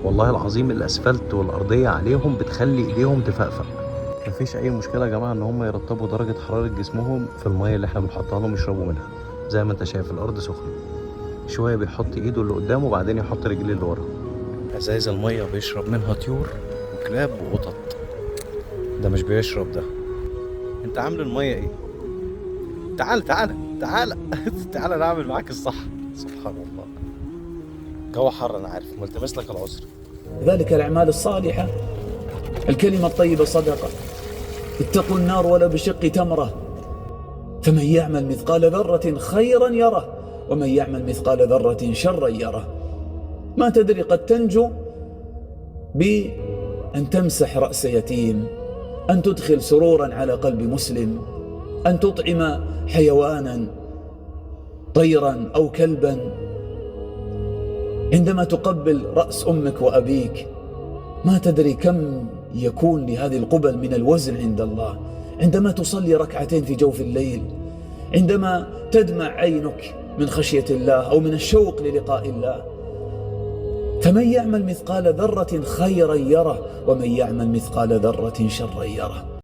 والله العظيم الاسفلت والارضيه عليهم بتخلي ايديهم تفقفق. مفيش اي مشكله يا جماعه ان هم يرطبوا درجه حراره جسمهم في الميه اللي احنا بنحطها لهم يشربوا منها. زي ما انت شايف الارض سخنه، شويه بيحط ايده اللي قدامه وبعدين يحط رجليه اللي ورا. ازايز الميه بيشرب منها طيور وكلاب وقطط. ده مش بيشرب ده. انت عامل الميه ايه؟ تعال تعال تعال تعال نعمل معاك الصح. سبحان الله. جو حر انا عارف، ملتمس لك العذر. ذلك الأعمال الصالحة، الكلمة الطيبة صدقة، اتقوا النار ولو بشق تمرة، فمن يعمل مثقال ذرة خيرا يره ومن يعمل مثقال ذرة شرا يره. ما تدري، قد تنجو بأن تمسح رأس يتيم، أن تدخل سرورا على قلب مسلم، أن تطعم حيوانا طيرا أو كلبا. عندما تقبل رأس أمك وأبيك ما تدري كم يكون لهذه القبل من الوزن عند الله. عندما تصلي ركعتين في جوف الليل، عندما تدمع عينك من خشية الله أو من الشوق للقاء الله. فمن يعمل مثقال ذرة خيرا يره ومن يعمل مثقال ذرة شرا يره.